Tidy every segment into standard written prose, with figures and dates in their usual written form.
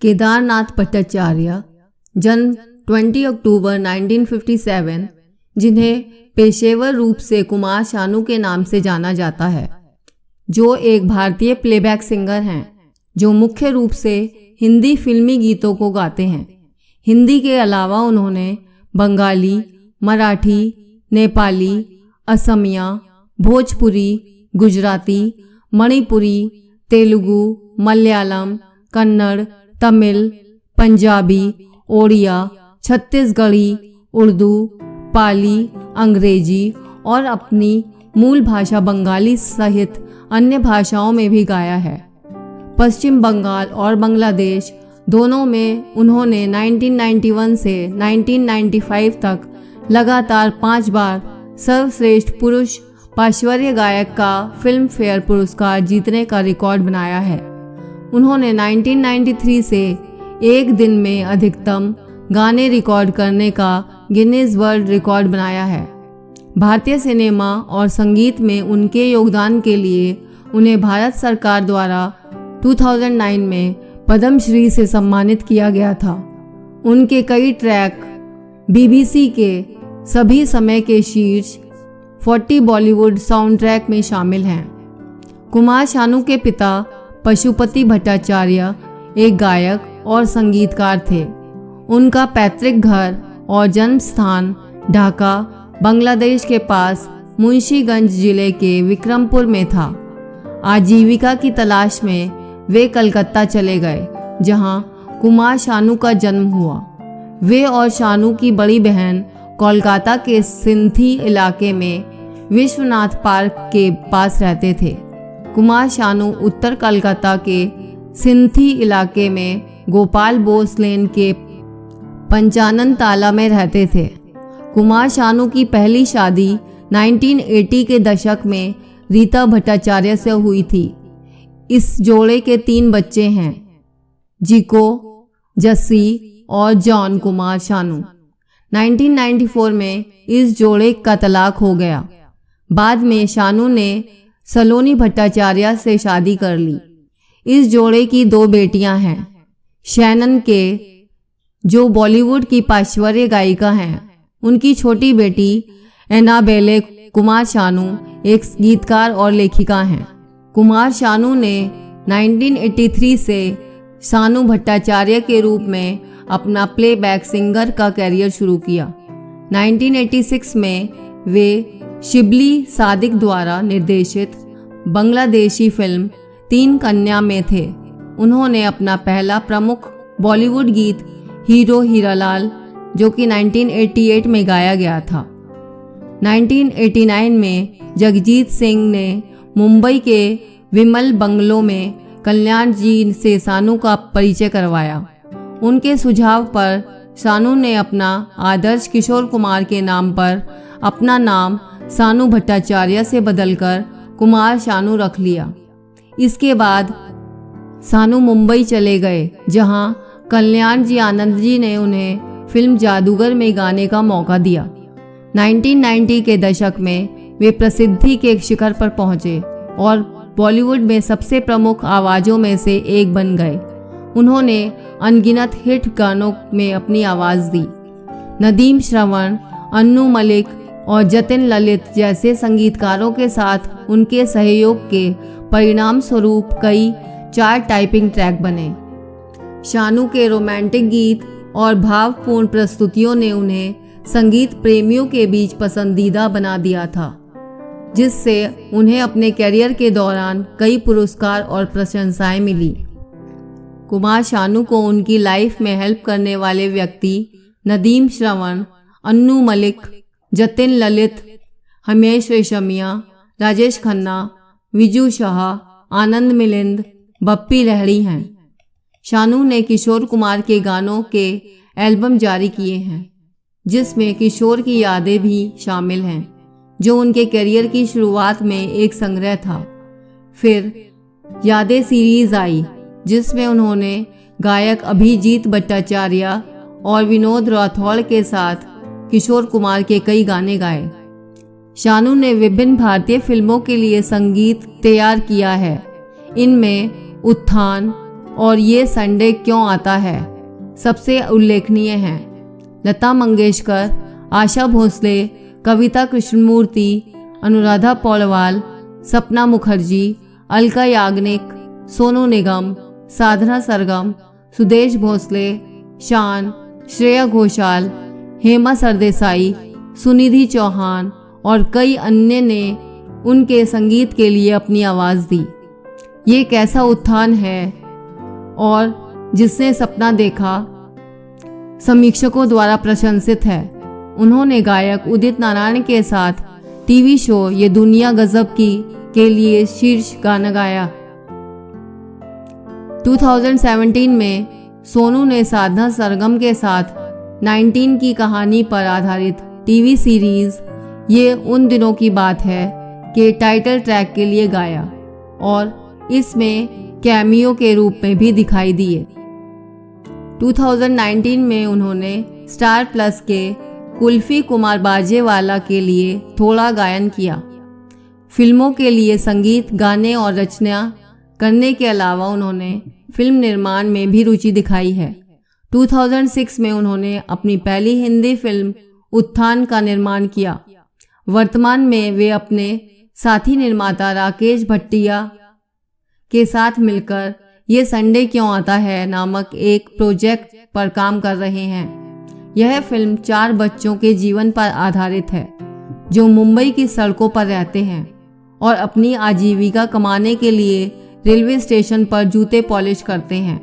केदारनाथ भट्टाचार्य जन्म 20 अक्टूबर 1957, जिन्हें पेशेवर रूप से कुमार शानू के नाम से जाना जाता है, जो एक भारतीय प्लेबैक सिंगर हैं जो मुख्य रूप से हिंदी फिल्मी गीतों को गाते हैं। हिंदी के अलावा उन्होंने बंगाली, मराठी, नेपाली, असमिया, भोजपुरी, गुजराती, मणिपुरी, तेलुगु, मलयालम, कन्नड़, तमिल, पंजाबी, ओडिया, छत्तीसगढ़ी, उर्दू, पाली, अंग्रेजी और अपनी मूल भाषा बंगाली सहित अन्य भाषाओं में भी गाया है। पश्चिम बंगाल और बांग्लादेश दोनों में उन्होंने 1991 से 1995 तक लगातार 5 बार सर्वश्रेष्ठ पुरुष पार्श्व गायक का फिल्म फेयर पुरस्कार जीतने का रिकॉर्ड बनाया है। उन्होंने 1993 से एक दिन में अधिकतम गाने रिकॉर्ड करने का गिनीज वर्ल्ड रिकॉर्ड बनाया है। भारतीय सिनेमा और संगीत में उनके योगदान के लिए उन्हें भारत सरकार द्वारा 2009 में पद्मश्री से सम्मानित किया गया था। उनके कई ट्रैक BBC के सभी समय के शीर्ष 40 बॉलीवुड साउंड ट्रैक में शामिल हैं। कुमार शानू के पिता पशुपति भट्टाचार्य एक गायक और संगीतकार थे। उनका पैतृक घर और जन्म स्थान ढाका, बांग्लादेश के पास मुंशीगंज जिले के विक्रमपुर में था। आजीविका की तलाश में वे कलकत्ता चले गए, जहां कुमार शानू का जन्म हुआ। वे और शानू की बड़ी बहन कोलकाता के सिंथी इलाके में विश्वनाथ पार्क के पास रहते थे। कुमार शानू उत्तर कलकत्ता के सिंथी इलाके में गोपाल बोस लेन के पंचानन ताला में रहते थे। कुमार शानू की पहली शादी 1980 के दशक में रीता भट्टाचार्य से हुई थी। इस जोड़े के 3 बच्चे हैं, जिको, जस्सी और जॉन कुमार शानू। 1994 में इस जोड़े का तलाक हो गया। बाद में शानू ने सलोनी भट्टाचार्य से शादी कर ली। इस जोड़े की 2 बेटियां हैं, शैनन के, जो बॉलीवुड की पार्श्व गायिका हैं। उनकी छोटी बेटी एनाबेले कुमार शानू एक गीतकार और लेखिका हैं। कुमार शानू ने 1983 से शानू भट्टाचार्य के रूप में अपना प्लेबैक सिंगर का करियर शुरू किया। 1986 में वे शिबली सादिक द्वारा निर्देशित बांग्लादेशी फिल्म 3 कन्या में थे। उन्होंने अपना पहला प्रमुख बॉलीवुड गीत हीरो हीरालाल, जो कि 1988 में गाया गया था। 1989 में जगजीत सिंह ने मुंबई के विमल बंगलो में कल्याण जी से शानू का परिचय करवाया। उनके सुझाव पर शानू ने अपना आदर्श किशोर कुमार के नाम पर अपना नाम शानू भट्टाचार्य से बदलकर कुमार शानू रख लिया। इसके बाद शानू मुंबई चले गए, जहां कल्याण जी आनंद जी ने उन्हें फिल्म जादूगर में गाने का मौका दिया। 1990 के दशक में वे प्रसिद्धि के शिखर पर पहुंचे और बॉलीवुड में सबसे प्रमुख आवाज़ों में से एक बन गए। उन्होंने अनगिनत हिट गानों में अपनी आवाज़ दी। नदीम श्रवण, अन्नू मलिक और जतिन ललित जैसे संगीतकारों के साथ उनके सहयोग के परिणाम स्वरूप कई चार्ट टाइपिंग ट्रैक बने। शानू के रोमांटिक गीत और भावपूर्ण प्रस्तुतियों ने उन्हें संगीत प्रेमियों के बीच पसंदीदा बना दिया था, जिससे उन्हें अपने करियर के दौरान कई पुरस्कार और प्रशंसाएं मिली। कुमार शानू को उनकी लाइफ में हेल्प करने वाले व्यक्ति नदीम श्रवण, अन्नू मलिक, जतिन ललित, हमेश रेशमिया, राजेश खन्ना, विजू शाह, आनंद मिलिंद, बप्पी लहड़ी हैं। शानू ने किशोर कुमार के गानों के एल्बम जारी किए हैं, जिसमें किशोर की यादें भी शामिल हैं, जो उनके करियर की शुरुआत में एक संग्रह था। फिर यादें सीरीज आई, जिसमें उन्होंने गायक अभिजीत भट्टाचार्य और विनोद राठौड़ के साथ किशोर कुमार के कई गाने गाए। शानू ने विभिन्न भारतीय फिल्मों के लिए संगीत तैयार किया है। इनमें उत्थान, और ये संडे क्यों आता है सबसे उल्लेखनीय हैं। लता मंगेशकर, आशा भोसले, कविता कृष्णमूर्ति, अनुराधा पौडवाल, सपना मुखर्जी, अलका याग्निक, सोनू निगम, साधना सरगम, सुदेश भोसले, शान, श्रेया घोषाल, हेमा सरदेसाई, सुनिधि चौहान और कई अन्य ने उनके संगीत के लिए अपनी आवाज़ दी। ये कैसा उत्थान है और जिसने सपना देखा समीक्षकों द्वारा प्रशंसित है। उन्होंने गायक उदित नारायण के साथ टीवी शो ये दुनिया गजब की के लिए शीर्ष गाना गाया। 2017 में सोनू ने साधना सरगम के साथ 19 की कहानी पर आधारित टीवी सीरीज ये उन दिनों की बात है के टाइटल ट्रैक के लिए गाया और इसमें कैमियो के रूप में भी दिखाई दिए। 2019 में उन्होंने स्टार प्लस के कुल्फी कुमार बाजेवाला के लिए थोड़ा गायन किया। फिल्मों के लिए संगीत गाने और रचना करने के अलावा उन्होंने फिल्म निर्माण में भी रुचि दिखाई है। 2006 में उन्होंने अपनी पहली हिंदी फिल्म उत्थान का निर्माण किया। वर्तमान में वे अपने साथी निर्माता राकेश भट्टिया के साथ मिलकर ये संडे क्यों आता है नामक एक प्रोजेक्ट पर काम कर रहे हैं। यह फिल्म 4 बच्चों के जीवन पर आधारित है जो मुंबई की सड़कों पर रहते हैं और अपनी आजीविका कमाने के लिए रेलवे स्टेशन पर जूते पॉलिश करते हैं।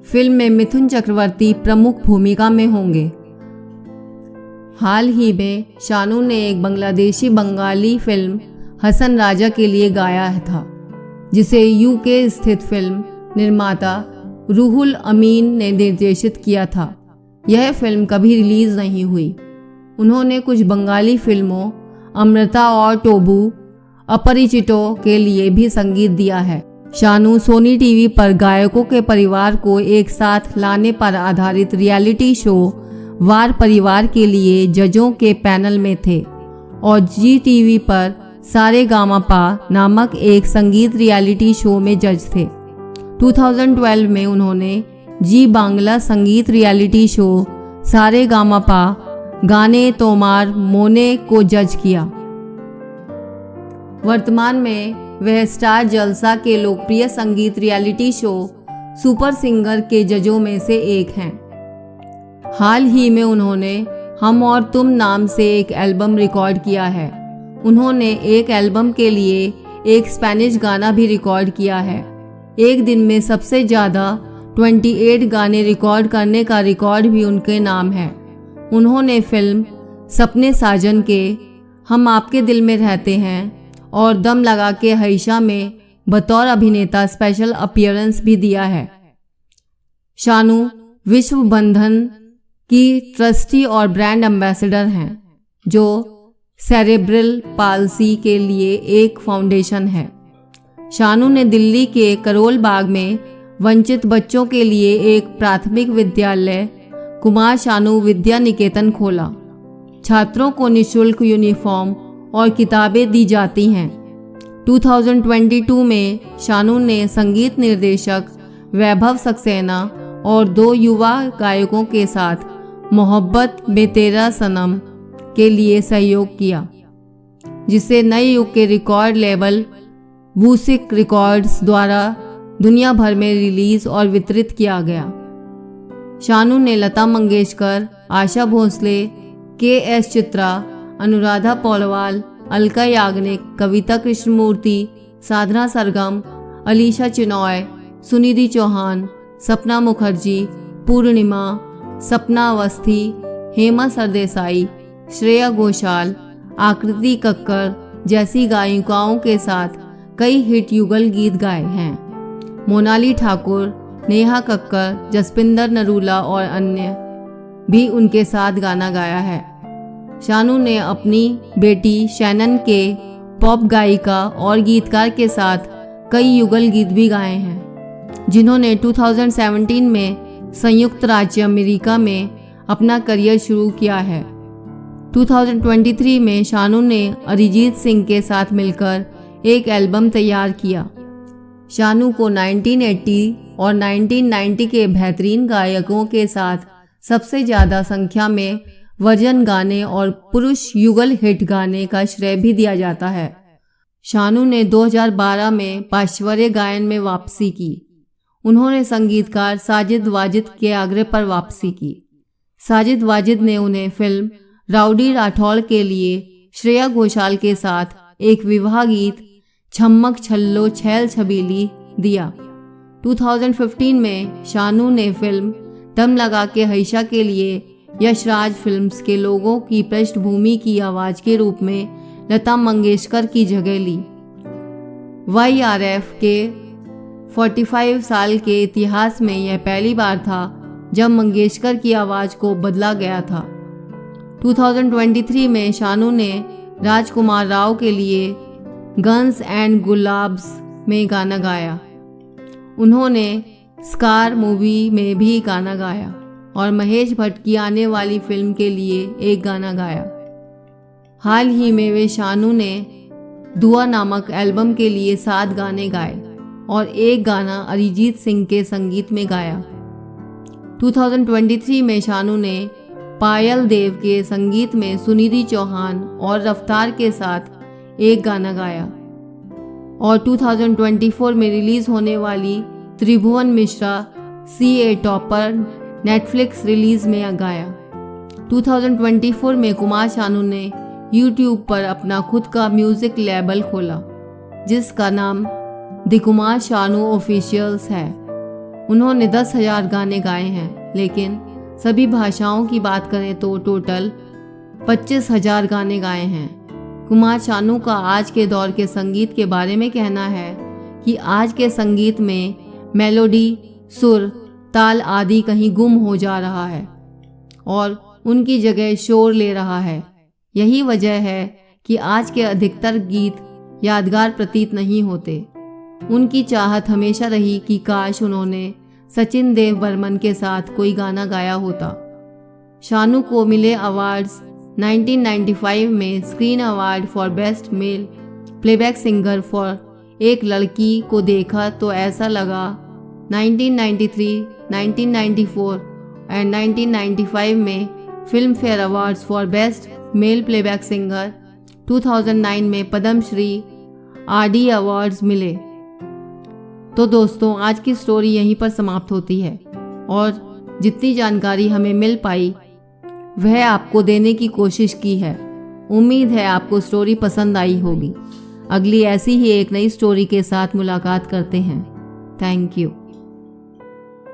फिल्म में मिथुन चक्रवर्ती प्रमुख भूमिका में होंगे। हाल ही में शानू ने एक बांग्लादेशी बंगाली फिल्म हसन राजा के लिए गाया था जिसे यूके स्थित फिल्म निर्माता रूहुल अमीन ने निर्देशित किया था। यह फिल्म कभी रिलीज नहीं हुई। उन्होंने कुछ बंगाली फिल्मों अमृता और टोबू अपरिचितों के लिए भी संगीत दिया है। शानू सोनी टीवी पर गायकों के परिवार को एक साथ लाने पर आधारित रियलिटी शो वार परिवार के लिए जजों के पैनल में थे और जी टीवी पर सारे गामा पा नामक एक संगीत रियलिटी शो में जज थे। 2012 में उन्होंने जी बांग्ला संगीत रियलिटी शो सारे गामा पा गाने तोमार मोने को जज किया। वर्तमान में वह स्टार जलसा के लोकप्रिय संगीत रियलिटी शो सुपर सिंगर के जजों में से एक हैं। हाल ही में उन्होंने हम और तुम नाम से एक एल्बम रिकॉर्ड किया है। उन्होंने एक एल्बम के लिए एक स्पेनिश गाना भी रिकॉर्ड किया है। एक दिन में सबसे ज़्यादा 28 गाने रिकॉर्ड करने का रिकॉर्ड भी उनके नाम है। उन्होंने फिल्म सपने साजन के हम आपके दिल में रहते हैं और दम लगा के हईशा में बतौर अभिनेता स्पेशल अपीयरेंस भी दिया है। शानू विश्व बंधन की ट्रस्टी और ब्रांड एम्बेसडर हैं जो सेरेब्रल पाल्सी के लिए एक फाउंडेशन है। शानू ने दिल्ली के करोल बाग में वंचित बच्चों के लिए एक प्राथमिक विद्यालय कुमार शानू विद्या निकेतन खोला। छात्रों को निःशुल्क यूनिफॉर्म और किताबें दी जाती हैं। 2022 में शानू ने संगीत निर्देशक वैभव सक्सेना और 2 युवा गायकों के साथ मोहब्बत में तेरा सनम के लिए सहयोग किया जिसे नए युग के रिकॉर्ड लेबल वूसिक रिकॉर्ड्स द्वारा दुनिया भर में रिलीज और वितरित किया गया। शानू ने लता मंगेशकर, आशा भोसले, के.एस. चित्रा, अनुराधा पौडवाल, अलका याग्निक, कविता कृष्णमूर्ति, साधना सरगम, अलीशा चिनॉय, सुनिधि चौहान, सपना मुखर्जी, पूर्णिमा, सपना अवस्थी, हेमा सरदेसाई, श्रेया घोषाल, आकृति कक्कर जैसी गायिकाओं के साथ कई हिट युगल गीत गाए हैं। मोनाली ठाकुर, नेहा कक्कर, जसपिंदर नरूला और अन्य भी उनके साथ गाना गाया है। शानू ने अपनी बेटी शैनन के पॉप गायिका और गीतकार के साथ कई युगल गीत भी गाए हैं जिन्होंने 2017 में संयुक्त राज्य अमेरिका में अपना करियर शुरू किया है। 2023 में शानू ने अरिजीत सिंह के साथ मिलकर एक एल्बम तैयार किया। शानू को 1980 और 1990 के बेहतरीन गायकों के साथ सबसे ज़्यादा संख्या में वर्जन गाने और पुरुष युगल हिट गाने का श्रेय भी दिया जाता है। शानू ने 2012 में पार्श्व गायन में वापसी की। उन्होंने संगीतकार साजिद वाजिद के आग्रह पर वापसी की। साजिद वाजिद ने उन्हें फिल्म राउडी राठौड़ के लिए श्रेया घोषाल के साथ एक विवाह गीत छम्मक छल्लो छैल छबीली दिया। 2015 में शानू ने फिल्म दम लगा के हईशा के लिए यशराज फिल्म्स के लोगों की पृष्ठभूमि की आवाज़ के रूप में लता मंगेशकर की जगह ली। YRF के 45 साल के इतिहास में यह पहली बार था जब मंगेशकर की आवाज़ को बदला गया था। 2023 में शानू ने राजकुमार राव के लिए गन्स एंड गुलाब्स में गाना गाया। उन्होंने स्कार मूवी में भी गाना गाया और महेश भट्ट की आने वाली फिल्म के लिए एक गाना गाया। हाल ही में वे शानू ने दुआ नामक एल्बम के लिए 7 गाने गाए और एक गाना अरिजीत सिंह के संगीत में गाया। 2023 में शानू ने पायल देव के संगीत में सुनिधि चौहान और रफ्तार के साथ एक गाना गाया और 2024 में रिलीज होने वाली Tribhuvan Mishra CA topper Netflix release में गाया। 2024 में कुमार शानू ने YouTube पर अपना खुद का म्यूजिक लेबल खोला जिसका नाम द कुमार शानू ऑफिशियल्स है। उन्होंने 10,000 गाने गाए हैं, लेकिन सभी भाषाओं की बात करें तो टोटल 25,000 गाने गाए हैं। कुमार शानू का आज के दौर के संगीत के बारे में कहना है कि आज के संगीत में मेलोडी, सुर, ताल आदि कहीं गुम हो जा रहा है और उनकी जगह शोर ले रहा है। यही वजह है कि आज के अधिकतर गीत यादगार प्रतीत नहीं होते। उनकी चाहत हमेशा रही कि काश उन्होंने सचिन देव बर्मन के साथ कोई गाना गाया होता। शानू को मिले अवार्ड्स 1995 में screen award for best male playback singer for एक लड़की को देखा तो ऐसा लगा, 1993, 1994 एंड 1995 में film fair awards for best male playback singer, 2009 में पद्मश्री RD अवार्ड्स मिले। तो दोस्तों, आज की स्टोरी यहीं पर समाप्त होती है और जितनी जानकारी हमें मिल पाई वह आपको देने की कोशिश की है। उम्मीद है आपको स्टोरी पसंद आई होगी। अगली ऐसी ही एक नई स्टोरी के साथ मुलाकात करते हैं। Thank you.